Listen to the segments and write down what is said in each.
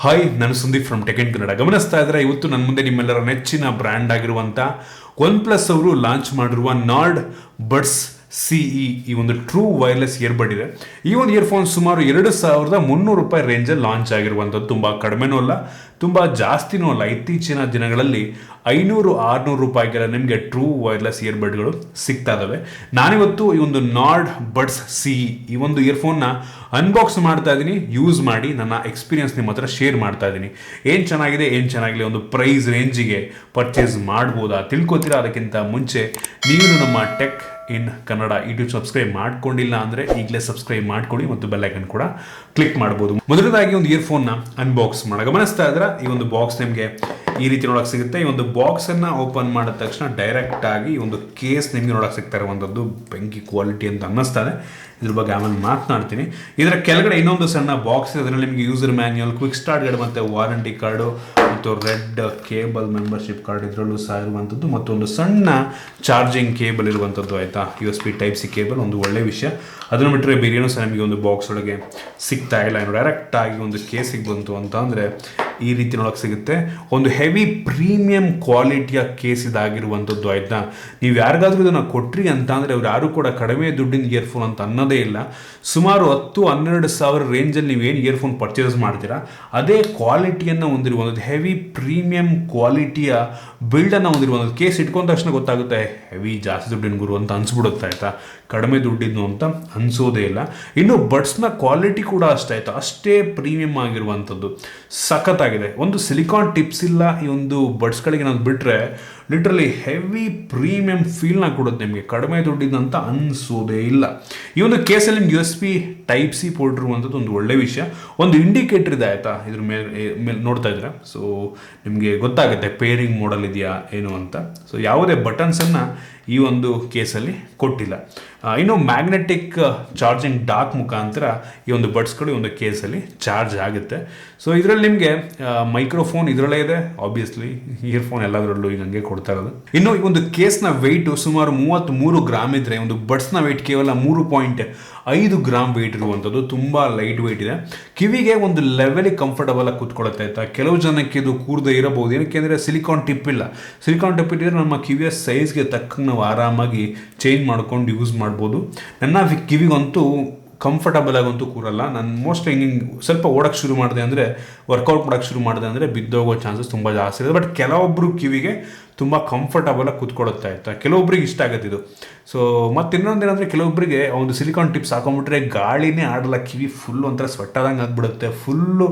Hi, ನಾನು Sandeep from tech in Kannada. ಗಮನಿಸ್ತಾ ಇದ್ರೆ ಇವತ್ತು ನನ್ನ ಮುಂದೆ ನಿಮ್ಮೆಲ್ಲರ ನೆಚ್ಚಿನ ಬ್ರ್ಯಾಂಡ್ ಆಗಿರುವಂಥ OnePlus ಅವರು ಲಾಂಚ್ ಮಾಡಿರುವ ನಾರ್ಡ್ ಬಡ್ಸ್ ಸಿಇ ಈ ಒಂದು ಟ್ರೂ ವೈರ್ಲೆಸ್ ಇಯರ್ಬಡ್ ಇದೆ. ಈ ಒಂದು ಇಯರ್ಫೋನ್ ಸುಮಾರು 2,300 ರೂಪಾಯಿ ರೇಂಜಲ್ಲಿ ಲಾಂಚ್ ಆಗಿರುವಂಥದ್ದು. ತುಂಬ ಕಡಿಮೆನೂ ಅಲ್ಲ, ತುಂಬ ಜಾಸ್ತಿನೂ ಅಲ್ಲ. ಇತ್ತೀಚಿನ ದಿನಗಳಲ್ಲಿ 500-600 ರೂಪಾಯಿಗೆಲ್ಲ ನಿಮಗೆ ಟ್ರೂ ವೈರ್ಲೆಸ್ ಇಯರ್ಬಡ್ಗಳು ಸಿಗ್ತಾ ಇದಾವೆ. ನಾನಿವತ್ತು ಈ ಒಂದು ನಾರ್ಡ್ ಬಡ್ಸ್ ಸಿಇ ಈ ಒಂದು ಇಯರ್ಫೋನ್ನ ಅನ್ಬಾಕ್ಸ್ ಮಾಡ್ತಾ ಇದ್ದೀನಿ. ಯೂಸ್ ಮಾಡಿ ನನ್ನ ಎಕ್ಸ್ಪೀರಿಯನ್ಸ್ ನಿಮ್ಮ ಹತ್ರ ಶೇರ್ ಮಾಡ್ತಾ ಇದ್ದೀನಿ. ಏನು ಚೆನ್ನಾಗಿದೆ, ಏನು ಚೆನ್ನಾಗಿಲ್ಲ, ಒಂದು ಪ್ರೈಸ್ ರೇಂಜಿಗೆ ಪರ್ಚೇಸ್ ಮಾಡ್ಬೋದಾ ತಿಳ್ಕೊತೀರಾ. ಅದಕ್ಕಿಂತ ಮುಂಚೆ ನೀವು ನಮ್ಮ tech in Kannada YouTube subscribe ಮಾಡ್ಕೊಂಡಿಲ್ಲ ಅಂದರೆ ಈಗಲೇ ಸಬ್ಸ್ಕ್ರೈಬ್ ಮಾಡ್ಕೊಳ್ಳಿ ಮತ್ತು ಬೆಲ್ ಐಕನ್ ಕೂಡ ಕ್ಲಿಕ್ ಮಾಡ್ಬೋದು. ಮೊದಲದಾಗಿ ಒಂದು ಇಯರ್ಫೋನ್ನ ಅನ್ಬಾಕ್ಸ್ ಮಾಡೋಣ. ಗಮನಿಸ್ತಾ ಇದ್ರೆ ಈ ಒಂದು ಬಾಕ್ಸ್ ನಿಮಗೆ ಈ ರೀತಿ ನೋಡಕ್ಕೆ ಸಿಗುತ್ತೆ. ಈ ಒಂದು ಬಾಕ್ಸನ್ನು ಓಪನ್ ಮಾಡಿದ ತಕ್ಷಣ ಡೈರೆಕ್ಟ್ ಆಗಿ ಈ ಒಂದು ಕೇಸ್ ನಿಮಗೆ ನೋಡಕ್ಕೆ ಸಿಗ್ತಾ ಇರುವಂಥದ್ದು ಬೆಂಕಿ ಕ್ವಾಲಿಟಿ ಅಂತ ಅನ್ನಿಸ್ತಾರೆ. ಇದ್ರ ಬಗ್ಗೆ ಆಮೇಲೆ ಮಾತನಾಡ್ತೀನಿ. ಇದರ ಕೆಳಗಡೆ ಇನ್ನೊಂದು ಸಣ್ಣ ಬಾಕ್ಸ್ ಇದೆ. ಅದರಲ್ಲಿ ನಿಮಗೆ user manual, quick start guide ಮತ್ತು ವಾರಂಟಿ ಕಾರ್ಡು ಮತ್ತು ರೆಡ್ ಕೇಬಲ್ ಮೆಂಬರ್ಶಿಪ್ ಕಾರ್ಡ್ ಇದರಲ್ಲೂ ಸಹ ಇರುವಂಥದ್ದು ಮತ್ತು ಒಂದು ಸಣ್ಣ ಚಾರ್ಜಿಂಗ್ ಕೇಬಲ್ ಇರುವಂಥದ್ದು. ಆಯಿತಾ, USB Type-C ಕೇಬಲ್, ಒಂದು ಒಳ್ಳೆ ವಿಷಯ. ಅದನ್ನು ಬಿಟ್ಟರೆ ಬೇರೇನೂ ಸಹ ನಮಗೆ ಒಂದು ಬಾಕ್ಸ್ ಒಳಗೆ ಸಿಗ್ತಾ ಇಲ್ಲ. ಏನು ಡೈರೆಕ್ಟ್ ಆಗಿ ಒಂದು ಕೇಸಿಗೆ ಬಂತು ಅಂತ ಅಂದರೆ ಈ ರೀತಿ ನೋಡೋಕೆ ಸಿಗುತ್ತೆ. ಒಂದು ಹೆವಿ ಪ್ರೀಮಿಯಂ ಕ್ವಾಲಿಟಿಯ ಕೇಸ್ ಇದಾಗಿರುವಂಥದ್ದು. ಆಯಿತಾ, ನೀವು ಯಾರಿಗಾದ್ರೂ ಇದನ್ನು ಕೊಟ್ರಿ ಅಂತ ಅಂದರೆ ಅವ್ರು ಯಾರು ಕೂಡ ಕಡಿಮೆ ದುಡ್ಡಿನ ಇಯರ್ಫೋನ್ ಅಂತ ಅನ್ನೋದೇ ಇಲ್ಲ. ಸುಮಾರು 10-12 ಸಾವಿರ ರೇಂಜಲ್ಲಿ ನೀವೇನು ಇಯರ್ಫೋನ್ ಪರ್ಚೇಸ್ ಮಾಡ್ತೀರಾ ಅದೇ ಕ್ವಾಲಿಟಿಯನ್ನು ಹೊಂದಿರುವಂಥದ್ದು, ಹೆವಿ ಪ್ರೀಮಿಯಂ ಕ್ವಾಲಿಟಿಯ ಬಿಲ್ಡನ್ನು ಹೊಂದಿರುವಂಥದ್ದು. ಕೇಸ್ ಇಟ್ಕೊಂಡ ತಕ್ಷಣ ಗೊತ್ತಾಗುತ್ತೆ ಹೆವಿ ಜಾಸ್ತಿ ದುಡ್ಡಿನ ಗುರು ಅಂತ ಅನ್ಸ್ಬಿಡುತ್ತೆ. ಆಯಿತಾ, ಕಡಿಮೆ ದುಡ್ಡಿದ್ದು ಅಂತ ಅನಿಸೋದೇ ಇಲ್ಲ. ಇನ್ನು ಬಡ್ಸ್ನ ಕ್ವಾಲಿಟಿ ಕೂಡ ಅಷ್ಟೇ. ಆಯಿತಾ, ಅಷ್ಟೇ ಪ್ರೀಮಿಯಂ ಆಗಿರುವಂಥದ್ದು, ಸಖತ್ತಾಗಿದೆ. ಒಂದು ಸಿಲಿಕಾನ್ ಟಿಪ್ಸ್ ಇಲ್ಲ ಈ ಒಂದು ಬಡ್ಸ್ಗಳಿಗೆ ನಾನು ಬಿಟ್ಟರೆ ಲಿಟ್ರಲಿ ಹೆವಿ ಪ್ರೀಮಿಯಂ ಫೀಲ್ನ ಕೊಡುತ್ತೆ ನಿಮಗೆ, ಕಡಿಮೆ ದುಡ್ಡಿದಂತ ಅನಿಸೋದೇ ಇಲ್ಲ. ಈ ಒಂದು ಕೇಸಲ್ಲಿ ನಿಮ್ಗೆ USB Type-C ಪೋರ್ಟ್ ಇರುವಂಥದ್ದು ಒಂದು ಒಳ್ಳೆ ವಿಷಯ. ಒಂದು ಇಂಡಿಕೇಟರ್ ಇದೆ. ಆಯಿತಾ, ಇದ್ರ ಮೇಲೆ ನೋಡ್ತಾ ಇದ್ರೆ ಸೊ ನಿಮಗೆ ಗೊತ್ತಾಗುತ್ತೆ ಪೇರಿಂಗ್ ಮೋಡಲ್ ಇದೆಯಾ ಏನು ಅಂತ. ಸೊ ಯಾವುದೇ ಬಟನ್ಸನ್ನು ಈ ಒಂದು ಕೇಸಲ್ಲಿ ಕೊಟ್ಟಿಲ್ಲ. ಇನ್ನು ಮ್ಯಾಗ್ನೆಟಿಕ್ ಚಾರ್ಜಿಂಗ್ ಡಾಕ್ ಮುಖಾಂತರ ಈ ಒಂದು ಬಡ್ಸ್ಗಳು ಈ ಒಂದು ಕೇಸಲ್ಲಿ ಚಾರ್ಜ್ ಆಗುತ್ತೆ. ಸೊ ಇದರಲ್ಲಿ ನಿಮಗೆ ಮೈಕ್ರೋಫೋನ್ ಇದರಲ್ಲೇ ಇದೆ. ಆಬ್ವಿಯಸ್ಲಿ ಇಯರ್ಫೋನ್ ಎಲ್ಲದರಲ್ಲೂ ಈಗ ಹಂಗೆ ಕೊಡ್ತಾ ಇರೋದು. ಇನ್ನು ಈ ಒಂದು ಕೇಸ್ನ ವೆಯ್ಟು ಸುಮಾರು 33 ಗ್ರಾಮ್ ಇದ್ದರೆ ಒಂದು ಬಡ್ಸ್ನ ವೆಯ್ಟ್ ಕೇವಲ 3.5 ಗ್ರಾಮ್ ವೆಯ್ಟ್ ಇರುವಂಥದ್ದು. ತುಂಬ ಲೈಟ್ ವೆಯ್ಟ್ ಇದೆ. ಕಿವಿಗೆ ಒಂದು ಲೆವೆಲಿಗೆ ಕಂಫರ್ಟಬಲ್ ಆಗಿ ಕೂತ್ಕೊಳ್ಳುತ್ತೆ. ಆಯಿತಾ, ಕೆಲವು ಜನಕ್ಕೆ ಇದು ಕೂರದೇ ಇರಬಹುದು. ಏನಕ್ಕೆ ಅಂದರೆ ಸಿಲಿಕಾನ್ ಟಿಪ್ ಇಲ್ಲ. ಸಿಲಿಕಾನ್ ಟಿಪ್ ಇದ್ದರೆ ನಮ್ಮ ಕಿವಿಯ ಸೈಜ್ಗೆ ತಕ್ಕಂಗೆ ನಾವು ಆರಾಮಾಗಿ ಚೇಂಜ್ ಮಾಡ್ಕೊಂಡು ಯೂಸ್ ಮಾಡ್ಬೋದು. ನನ್ನ ಕಿವಿಗಂತೂ ಕಂಫರ್ಟಬಲ್ ಆಗಂತೂ ಕೂರಲ್ಲ. ನಾನು ಮೋಸ್ಟ್ ಹಿಂಗೆ ಸ್ವಲ್ಪ ಓಡೋಕ್ಕೆ ಶುರು ಮಾಡಿದೆ ಅಂದರೆ, ವರ್ಕೌಟ್ ಮಾಡೋಕ್ಕೆ ಶುರು ಮಾಡಿದೆ ಅಂದರೆ ಬಿದ್ದೋಗೋ ಚಾನ್ಸಸ್ ತುಂಬ ಜಾಸ್ತಿ ಇದೆ. ಬಟ್ ಕೆಲವೊಬ್ಬರು ಕಿವಿಗೆ ತುಂಬ ಕಂಫರ್ಟಬಲಾಗಿ ಕೂತ್ಕೊಳ್ಳುತ್ತೆ. ಆಯಿತಾ, ಕೆಲವೊಬ್ರಿಗೆ ಇಷ್ಟ ಆಗುತ್ತೆ ಇದು. ಸೊ ಮತ್ತು ಇನ್ನೊಂದೇನೆಂದರೆ ಕೆಲವೊಬ್ಬರಿಗೆ ಒಂದು ಸಿಲಿಕಾನ್ ಟಿಪ್ಸ್ ಹಾಕೊಂಡ್ಬಿಟ್ರೆ ಗಾಳಿನೇ ಆಡಲ್ಲ, ಕಿವಿ ಫುಲ್ಲು ಒಂಥರ ಸ್ವೆಟ್ಟಾದಂಗೆ ಆಗಿಬಿಡುತ್ತೆ, ಫುಲ್ಲು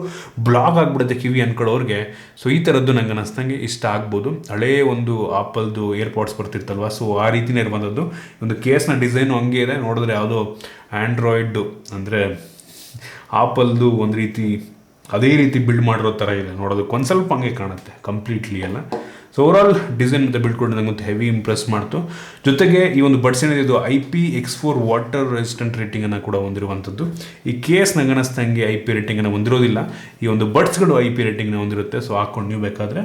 ಬ್ಲಾಕ್ ಆಗಿಬಿಡುತ್ತೆ ಕಿವಿ ಅಂದ್ಕೊಳ್ಳೋರಿಗೆ. ಸೊ ಈ ಥರದ್ದು ನಂಗೆ ಅನ್ನಿಸ್ದಂಗೆ ಇಷ್ಟ ಆಗ್ಬೋದು. ಹಳೇ ಒಂದು ಆಪಲ್ದು ಏರ್ಪಾಡ್ಸ್ ಬರ್ತಿರ್ತಲ್ವ, ಸೊ ಆ ರೀತಿಯೇ ಇರುವಂಥದ್ದು. ಒಂದು ಕೇಸ್ನ ಡಿಸೈನು ಹಂಗೆ ಇದೆ. ನೋಡಿದ್ರೆ ಯಾವುದೋ ಆ್ಯಂಡ್ರಾಯ್ಡು ಅಂದರೆ ಆಪಲ್ದು ಒಂದು ರೀತಿ ಅದೇ ರೀತಿ ಬಿಲ್ಡ್ ಮಾಡಿರೋ ಥರ ಇದೆ. ನೋಡೋದಕ್ಕೆ ಒಂದು ಸ್ವಲ್ಪ ಹಂಗೆ ಕಾಣುತ್ತೆ, ಕಂಪ್ಲೀಟ್ಲಿ ಎಲ್ಲ. ಸೊ ಓವರಾಲ್ ಡಿಸೈನ್ ಮತ್ತು ಬಿಲ್ಡ್ ಕೊಟ್ಟು ನಂಗೆ ಹೆವಿ ಇಂಪ್ರೆಸ್ ಮಾಡ್ತು. ಜೊತೆಗೆ ಈ ಒಂದು ಬಡ್ಸ್ ಏನಿದೆ ಇದು IPX4 ವಾಟರ್ ರೆಸಿಸ್ಟೆಂಟ್ ರೇಟಿಂಗನ್ನು ಕೂಡ ಹೊಂದಿರುವಂಥದ್ದು. ಈ ಕೇಸ್ ನಂಗೆ ಅನ್ನಿಸ್ದಂಗೆ IP ರೇಟಿಂಗನ್ನು ಹೊಂದಿರೋದಿಲ್ಲ. ಈ ಒಂದು ಬಡ್ಸ್ಗಳು IP ರೇಟಿಂಗ್ನ ಹೊಂದಿರುತ್ತೆ. ಸೊ ಹಾಕ್ಕೊಂಡು ನೀವು ಬೇಕಾದರೆ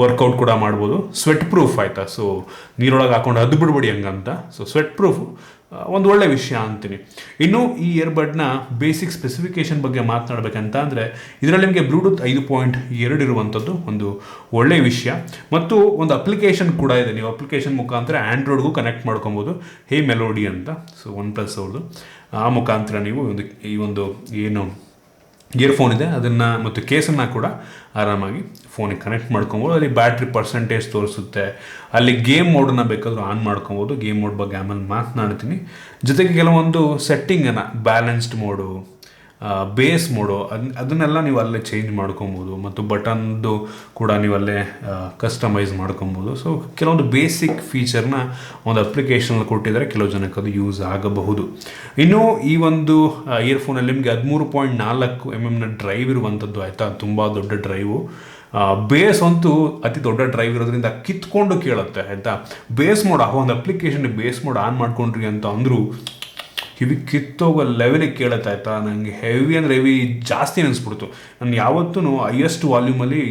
ವರ್ಕೌಟ್ ಕೂಡ ಮಾಡ್ಬೋದು. Sweat proof. ಆಯಿತಾ, ಸೊ ನೀರೊಳಗೆ ಹಾಕೊಂಡು ಅದು ಬಿಡ್ಬೇಡಿ ಹಂಗಂತ. ಸೊ ಸ್ವೆಟ್ ಪ್ರೂಫ್ ಒಂದು ಒಳ್ಳೆ ವಿಷಯ ಅಂತೀನಿ. ಇನ್ನು ಈ ಇಯರ್ಬಡ್ನ ಬೇಸಿಕ್ ಸ್ಪೆಸಿಫಿಕೇಶನ್ ಬಗ್ಗೆ ಮಾತನಾಡಬೇಕಂತ ಅಂದರೆ ಇದರಲ್ಲಿ ನಿಮಗೆ ಬ್ಲೂಟೂತ್ 5.2 ಇರುವಂಥದ್ದು ಒಂದು ಒಳ್ಳೆಯ ವಿಷಯ. ಮತ್ತು ಒಂದು ಅಪ್ಲಿಕೇಶನ್ ಕೂಡ ಇದೆ. ನೀವು ಅಪ್ಲಿಕೇಶನ್ ಮುಖಾಂತರ ಆ್ಯಂಡ್ರಾಯ್ಡ್ಗೂ ಕನೆಕ್ಟ್ ಮಾಡ್ಕೊಬೋದು. ಹೇ ಮೆಲೋಡಿ ಅಂತ. ಸೊ OnePlus ಅವ್ರದ್ದು ಆ ಮುಖಾಂತರ ನೀವು ಈ ಒಂದು ಏನು ಇಯರ್ಫೋನ್ ಇದೆ ಅದನ್ನು ಮತ್ತು ಕೇಸನ್ನು ಕೂಡ ಆರಾಮಾಗಿ ಫೋನಿಗೆ ಕನೆಕ್ಟ್ ಮಾಡ್ಕೊಬೋದು. ಅಲ್ಲಿ ಬ್ಯಾಟ್ರಿ ಪರ್ಸೆಂಟೇಜ್ ತೋರಿಸುತ್ತೆ. ಅಲ್ಲಿ ಗೇಮ್ ಮೋಡನ್ನು ಬೇಕಾದರೂ ಆನ್ ಮಾಡ್ಕೊಬೋದು. ಗೇಮ್ ಮೋಡ್ ಬಗ್ಗೆ ಆಮೇಲೆ ಮಾತನಾಡ್ತೀನಿ. ಜೊತೆಗೆ ಕೆಲವೊಂದು ಸೆಟ್ಟಿಂಗನ್ನು ಬ್ಯಾಲೆನ್ಸ್ಡ್ ಮೋಡು, ಬೇಸ್ ಮೋಡು ಅದನ್ನೆಲ್ಲ ನೀವು ಅಲ್ಲೇ ಚೇಂಜ್ ಮಾಡ್ಕೊಬೋದು. ಮತ್ತು ಬಟನ್ದು ಕೂಡ ನೀವು ಅಲ್ಲೇ ಕಸ್ಟಮೈಸ್ ಮಾಡ್ಕೊಬೋದು. ಸೊ ಕೆಲವೊಂದು ಬೇಸಿಕ್ ಫೀಚರ್ನ ಒಂದು ಅಪ್ಲಿಕೇಶನಲ್ಲಿ ಕೊಟ್ಟಿದ್ದಾರೆ. ಕೆಲವು ಜನಕ್ಕೆ ಅದು ಯೂಸ್ ಆಗಬಹುದು. ಇನ್ನು ಈ ಒಂದು ಇಯರ್ಫೋನಲ್ಲಿ ನಿಮಗೆ 13.4 mm ಡ್ರೈವ್ ಇರುವಂಥದ್ದು. ಆಯಿತಾ, ತುಂಬ ದೊಡ್ಡ ಡ್ರೈವು. ಬೇಸ್ ಅಂತೂ ಅತಿ ದೊಡ್ಡ ಡ್ರೈವ್ ಇರೋದ್ರಿಂದ ಕಿತ್ಕೊಂಡು ಕೇಳುತ್ತೆ. ಆಯಿತಾ, ಬೇಸ್ ಮೋಡ್ ಒಂದು ಅಪ್ಲಿಕೇಶನ್ ಬೇಸ್ ಮೋಡ್ ಆನ್ ಮಾಡ್ಕೊಂಡ್ರಿ ಅಂತ ಅಂದರೂ ಕಿವಿ ಕಿತ್ತೋಗೋ ಲೆವೆಲಿಗೆ ಕೇಳುತ್ತೆ. ಆಯಿತಾ, ನನಗೆ ಹೆವಿ ಅಂದರೆ ಹೆವಿ ಜಾಸ್ತಿ ಅನಿಸ್ಬಿಡ್ತು. ನಾನು ಯಾವತ್ತೂ ಹೈಯೆಸ್ಟ್ ವಾಲ್ಯೂಮಲ್ಲಿ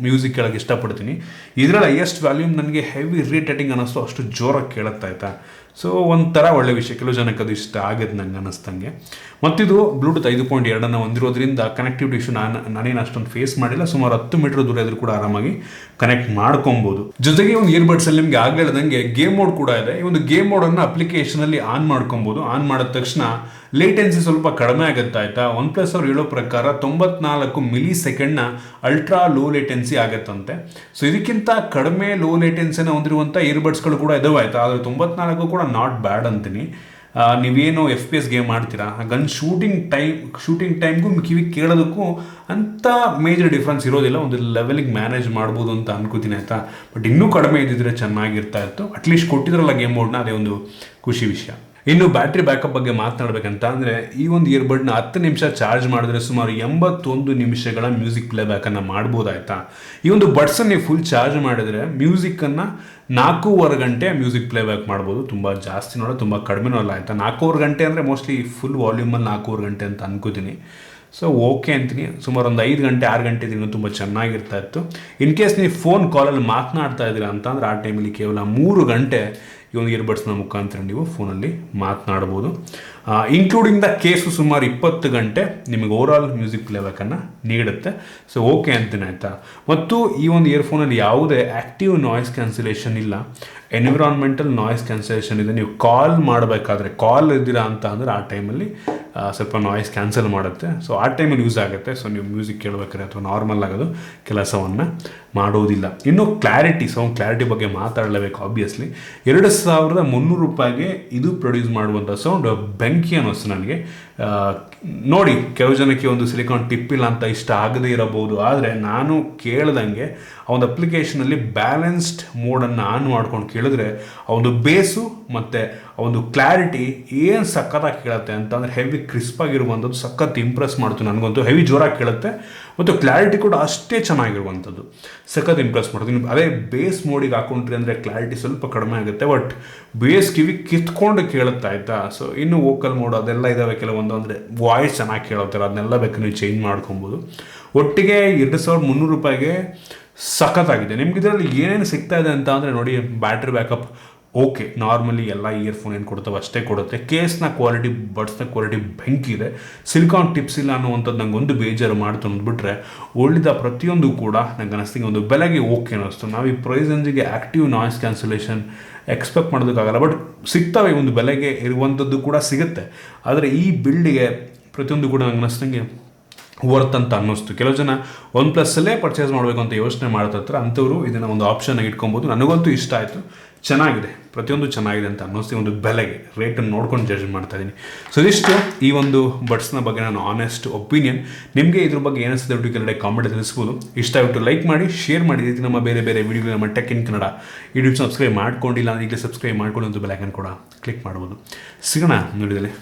ಮ್ಯೂಸಿಕ್ ಕೇಳೋಕ್ಕೆ ಇಷ್ಟಪಡ್ತೀನಿ. ಇದರಲ್ಲಿ ಹೈಯೆಸ್ಟ್ ವ್ಯಾಲ್ಯೂಮ್ ನನಗೆ ಹೆವಿ ಇರಿಟೇಟಿಂಗ್ ಅನ್ನಿಸ್ತು, ಅಷ್ಟು ಜೋರಾಗಿ ಕೇಳುತ್ತೆ. ಆಯಿತಾ, ಸೊ ಒಂಥರ ಒಳ್ಳೆ ವಿಷಯ, ಕೆಲವು ಜನಕ್ಕೆ ಅದು ಇಷ್ಟ ಆಗುತ್ತೆ ನಂಗೆ ಅನ್ನಿಸ್ತಂಗೆ. ಮತ್ತಿದು ಬ್ಲೂಟೂತ್ 5.2 ಹೊಂದಿರೋದ್ರಿಂದ ಕನೆಕ್ಟಿವಿಟಿ ಇಶ್ಯೂ ನಾನೇನು ಅಷ್ಟೊಂದು ಫೇಸ್ ಮಾಡಿಲ್ಲ. ಸುಮಾರು 10 ಮೀಟರ್ ದೂರ ಇದ್ರೂ ಕೂಡ ಆರಾಮಾಗಿ ಕನೆಕ್ಟ್ ಮಾಡ್ಕೊಬೋದು. ಜೊತೆಗೆ ಒಂದು ಇಯರ್ಬಡ್ಸ್ ಅಲ್ಲಿ ನಿಮಗೆ ಆಗಲೇದಂಗೆ ಗೇಮ್ ಮೋಡ್ ಕೂಡ ಇದೆ. ಈ ಒಂದು ಗೇಮ್ ಮೋಡ್ ಅನ್ನು ಅಪ್ಲಿಕೇಶನ್ ಅಲ್ಲಿ ಆನ್ ಮಾಡ್ಕೊಬೋದು. ಆನ್ ಮಾಡಿದ ತಕ್ಷಣ ಲೇಟೆನ್ಸಿ ಸ್ವಲ್ಪ ಕಡಿಮೆ ಆಗುತ್ತೆ ಆಯ್ತಾ. OnePlus ಅವ್ರು ಹೇಳೋ ಪ್ರಕಾರ 94 ಮಿಲಿ ಸೆಕೆಂಡ್ನ ಅಲ್ಟ್ರಾ ಲೋ ಲೇಟೆನ್ಸಿ ಆಗತ್ತಂತೆ. ಸೊ ಇದಕ್ಕಿಂತ ಕಡಿಮೆ ಲೋ ಲೇಟೆನ್ಸಿನ ಹೊಂದಿರುವಂಥ ಇಯರ್ಬಡ್ಸ್ಗಳು ಕೂಡ ಇದಾವೆ ಆಯ್ತಾ. ಆದರೆ 94 ಕೂಡ ನಾಟ್ ಬ್ಯಾಡ್ ಅಂತೀನಿ. ನೀವೇನು FPS ಗೇಮ್ ಮಾಡ್ತೀರಾ, ಗನ್ ಶೂಟಿಂಗ್ ಟೈಮ್ಗೂ ಕಿವಿ ಕೇಳೋದಕ್ಕೂ ಅಂಥ ಮೇಜರ್ ಡಿಫ್ರೆನ್ಸ್ ಇರೋದಿಲ್ಲ. ಒಂದು ಲೆವೆಲಿಗೆ ಮ್ಯಾನೇಜ್ ಮಾಡ್ಬೋದು ಅಂತ ಅನ್ಕೋತೀನಿ ಆಯ್ತಾ. ಬಟ್ ಇನ್ನೂ ಕಡಿಮೆ ಇದ್ದಿದ್ರೆ ಚೆನ್ನಾಗಿರ್ತಾ ಇತ್ತು. ಅಟ್ಲೀಸ್ಟ್ ಕೊಟ್ಟಿದ್ರಲ್ಲ ಗೇಮ್ ಮೋಡ್ನ, ಅದೇ ಒಂದು ಖುಷಿ ವಿಷಯ. ಇನ್ನು ಬ್ಯಾಟ್ರಿ ಬ್ಯಾಕಪ್ ಬಗ್ಗೆ ಮಾತನಾಡಬೇಕಂತ ಅಂದರೆ ಈ ಒಂದು ಇಯರ್ಬಡ್ನ 10 ನಿಮಿಷ ಚಾರ್ಜ್ ಮಾಡಿದ್ರೆ ಸುಮಾರು 81 ನಿಮಿಷಗಳ ಮ್ಯೂಸಿಕ್ ಪ್ಲೇಬ್ಯಾಕನ್ನು ಮಾಡ್ಬೋದಾಯ್ತಾ. ಈ ಒಂದು ಬಡ್ಸನ್ನು ನೀವು ಫುಲ್ ಚಾರ್ಜ್ ಮಾಡಿದರೆ ಮ್ಯೂಸಿಕ್ಕನ್ನು 4.5 ಗಂಟೆ ಮ್ಯೂಸಿಕ್ ಪ್ಲೇಬ್ಯಾಕ್ ಮಾಡ್ಬೋದು. ತುಂಬ ಜಾಸ್ತಿ ನೋಡೋ, ತುಂಬ ಕಡಿಮೆನೂ ಅಲ್ಲ ಆಯಿತಾ. 4.5 ಗಂಟೆ ಅಂದರೆ ಮೋಸ್ಟ್ಲಿ ಫುಲ್ ವಾಲ್ಯೂಮಲ್ಲಿ 4.5 ಗಂಟೆ ಅಂತ ಅನ್ಕೋತೀನಿ. ಸೊ ಓಕೆ ಅಂತೀನಿ. ಸುಮಾರು ಒಂದು 5 ಗಂಟೆ 6 ಗಂಟೆ ಇದನ್ನು ತುಂಬ ಚೆನ್ನಾಗಿರ್ತಾ ಇತ್ತು. ಇನ್ ಕೇಸ್ ನೀವು ಫೋನ್ ಕಾಲಲ್ಲಿ ಮಾತನಾಡ್ತಾ ಇದ್ದೀರಾ ಅಂತಂದರೆ ಆ ಟೈಮಲ್ಲಿ ಕೇವಲ 3 ಗಂಟೆ ಈ ಒಂದು ಇಯರ್ಬಡ್ಸ್ನ ಮುಖಾಂತರ ನೀವು ಫೋನಲ್ಲಿ ಮಾತನಾಡ್ಬೋದು. ಇನ್ಕ್ಲೂಡಿಂಗ್ ದ ಕೇಸು ಸುಮಾರು 20 ಗಂಟೆ ನಿಮಗೆ ಓವರಾಲ್ ಮ್ಯೂಸಿಕ್ ಪ್ಲೇಬ್ಯಾಕನ್ನು ನೀಡುತ್ತೆ. ಸೊ ಓಕೆ ಅಂತೀನಿ ಆಯಿತಾ. ಮತ್ತು ಈ ಒಂದು ಇಯರ್ಫೋನಲ್ಲಿ ಯಾವುದೇ ಆ್ಯಕ್ಟಿವ್ ನಾಯ್ಸ್ ಕ್ಯಾನ್ಸಲೇಷನ್ ಇಲ್ಲ, ಎನ್ವಿರಾನ್ಮೆಂಟಲ್ ನಾಯ್ಸ್ ಕ್ಯಾನ್ಸಲೇಷನ್ ಇದೆ. ನೀವು ಕಾಲ್ ಮಾಡಬೇಕಾದ್ರೆ, ಕಾಲ್ ಇದ್ದೀರಾ ಅಂತ ಅಂದರೆ ಆ ಟೈಮಲ್ಲಿ ಸ್ವಲ್ಪ ನಾಯ್ಸ್ ಕ್ಯಾನ್ಸಲ್ ಮಾಡುತ್ತೆ. ಸೊ ಆ ಟೈಮಲ್ಲಿ ಯೂಸ್ ಆಗುತ್ತೆ. ಸೊ ನೀವು ಮ್ಯೂಸಿಕ್ ಕೇಳಬೇಕಾದ್ರೆ ಅಥವಾ ನಾರ್ಮಲ್ ಆಗೋದು ಕೆಲಸವನ್ನು ಮಾಡೋದಿಲ್ಲ. ಇನ್ನು ಕ್ಲಾರಿಟಿ, ಸೌಂಡ್ ಕ್ಲಾರಿಟಿ ಬಗ್ಗೆ ಮಾತಾಡಲೇಬೇಕು ಆಬ್ವಿಯಸ್ಲಿ. 2300 ರೂಪಾಯಿಗೆ ಇದು ಪ್ರೊಡ್ಯೂಸ್ ಮಾಡುವಂಥ ಸೌಂಡ್ ಬೆಂಕಿ ಅನ್ನಿಸ್ತು ನನಗೆ. ನೋಡಿ, ಕೆಲವು ಜನಕ್ಕೆ ಒಂದು ಸಿಲಿಕಾನ್ ಟಿಪ್ ಇಲ್ಲ ಅಂತ ಇಷ್ಟ ಆಗದೇ ಇರಬಹುದು. ಆದರೆ ನಾನು ಕೇಳ್ದಂಗೆ ಆ ಒಂದು ಅಪ್ಲಿಕೇಶನಲ್ಲಿ ಬ್ಯಾಲೆನ್ಸ್ಡ್ ಮೋಡನ್ನು ಆನ್ ಮಾಡ್ಕೊಂಡು ಕೇಳಿದ್ರೆ ಆ ಒಂದು ಬೇಸು ಮತ್ತು ಆ ಒಂದು ಕ್ಲಾರಿಟಿ ಏನು ಸಖತ್ತಾಗಿ ಕೇಳುತ್ತೆ ಅಂತಂದರೆ ಹೆವಿ ಕ್ರಿಸ್ಪ್ ಆಗಿರುವಂಥದ್ದು ಸಖತ್ ಇಂಪ್ರೆಸ್ ಮಾಡ್ತು ನನಗಂತೂ. ಹೆವಿ ಜೋರಾಗಿ ಕೇಳುತ್ತೆ ಮತ್ತು ಕ್ಲಾರಿಟಿ ಕೂಡ ಅಷ್ಟೇ ಚೆನ್ನಾಗಿರುವಂಥದ್ದು, ಸಖತ್ ಇಂಪ್ರೆಸ್ ಮಾಡ್ತೀನಿ. ಅದೇ ಬೇಸ್ ಮೋಡಿಗೆ ಹಾಕೊಂಡ್ರಿ ಅಂದರೆ ಕ್ಲಾರಿಟಿ ಸ್ವಲ್ಪ ಕಡಿಮೆ ಆಗುತ್ತೆ, ಬಟ್ ಬೇಸ್ ಕಿವಿ ಕಿತ್ಕೊಂಡು ಕೇಳುತ್ತೆ ಆಯಿತಾ. ಸೊ ಇನ್ನು ವೋಕಲ್ ಮೋಡ್ ಅದೆಲ್ಲ ಇದ್ದಾವೆ ಕೆಲವೊಂದು, ಅಂದರೆ ವಾಯ್ಸ್ ಚೆನ್ನಾಗಿ ಕೇಳುತ್ತಾರೆ, ಅದನ್ನೆಲ್ಲ ಬೇಕು ನೀವು ಚೇಂಜ್ ಮಾಡ್ಕೊಬೋದು. ಒಟ್ಟಿಗೆ 2300 ರೂಪಾಯಿಗೆ ಸಖತ್ತಾಗಿದೆ. ನಿಮ್ಗೆ ಇದರಲ್ಲಿ ಏನೇನು ಸಿಗ್ತಾ ಇದೆ ಅಂತ ಅಂದರೆ ನೋಡಿ, ಬ್ಯಾಟ್ರಿ ಬ್ಯಾಕಪ್ ಓಕೆ, ನಾರ್ಮಲಿ ಎಲ್ಲ ಇಯರ್ಫೋನ್ ಏನು ಕೊಡ್ತಾವೆ ಅಷ್ಟೇ ಕೊಡುತ್ತೆ. ಕೇಸ್ನ ಕ್ವಾಲಿಟಿ, ಬಡ್ಸ್ನ ಕ್ವಾಲಿಟಿ ಬೆಂಕಿ ಇದೆ. ಸಿಲಿಕಾನ್ ಟಿಪ್ಸ್ ಇಲ್ಲ ಅನ್ನುವಂಥದ್ದು ನಂಗೆ ಒಂದು ಬೇಜಾರು ಮಾಡ್ತು ಅಂದ್ಬಿಟ್ರೆ ಉಳಿದ ಪ್ರತಿಯೊಂದು ಕೂಡ ನಂಗೆ ಅನ್ನಿಸ್ತಿಗೆ ಒಂದು ಬೆಲೆಗೆ ಓಕೆ ಅನ್ನಿಸ್ತು. ನಾವು ಈ ಪ್ರೈಸ್ ರೇಂಜಿಗೆ ಆ್ಯಕ್ಟಿವ್ ನಾಯ್ಸ್ ಕ್ಯಾನ್ಸಲೇಷನ್ ಎಕ್ಸ್ಪೆಕ್ಟ್ ಮಾಡೋದಕ್ಕಾಗಲ್ಲ, ಬಟ್ ಸಿಗ್ತವೆ, ಒಂದು ಬೆಲೆಗೆ ಇರುವಂಥದ್ದು ಕೂಡ ಸಿಗುತ್ತೆ. ಆದರೆ ಈ ಬಿಲ್ಡಿಗೆ ಪ್ರತಿಯೊಂದು ಕೂಡ ನಂಗೆ ಅನ್ನಿಸ್ತಂಗೆ ವರ್ತ್ ಅಂತ ಅನ್ನಿಸ್ತು. ಕೆಲವು ಜನ OnePlusಲ್ಲೇ ಪರ್ಚೇಸ್ ಮಾಡಬೇಕು ಅಂತ ಯೋಚನೆ ಮಾಡ್ತಿರ್ತಾರೆ, ಅಂಥವ್ರು ಇದನ್ನು ಒಂದು ಆಪ್ಷನ್ನಾಗಿ ಇಟ್ಕೊಬೋದು. ನನಗಂತೂ ಇಷ್ಟ ಆಯಿತು, ಚೆನ್ನಾಗಿದೆ, ಪ್ರತಿಯೊಂದು ಚೆನ್ನಾಗಿದೆ ಅಂತ ಅನ್ನಿಸ್ತೀವಿ. ಒಂದು ಬೆಲೆಗೆ ರೇಟನ್ನು ನೋಡ್ಕೊಂಡು ಜಡ್ಜ್ ಮಾಡ್ತಾ ಇದ್ದೀನಿ. ಸೊ ಇದಿಷ್ಟು ಈ ಒಂದು ಬಡ್ಸ್ನ ಬಗ್ಗೆ ನಾನು ಆನೆಸ್ಟ್ ಒಪಿನಿಯನ್. ನಿಮಗೆ ಇದ್ರ ಬಗ್ಗೆ ಏನಿಸ್ತದೆ ಒಟ್ಟು ಕೆಳಗಡೆ ಕಾಮೆಂಟ್ ತಿಳಿಸ್ಬೋದು. ಇಷ್ಟ ಆಗಿಬಿಟ್ಟು ಲೈಕ್ ಮಾಡಿ, ಶೇರ್ ಮಾಡಿ. ಇದಕ್ಕೆ ನಮ್ಮ ಬೇರೆ ಬೇರೆ ವಿಡಿಯೋಗಳು ನಮ್ಮ tech in Kannada YouTube subscribe ಮಾಡ್ಕೊಂಡಿಲ್ಲ ಈಗಲೇ ಸಬ್ಸ್ಕ್ರೈಬ್ ಮಾಡ್ಕೊಂಡು ಒಂದು ಬೆಲ್ ಐಕಾನ್ ಕೂಡ ಕ್ಲಿಕ್ ಮಾಡ್ಬೋದು. ಸಿಗೋಣ ನೋಡಿದಲ್ಲಿ.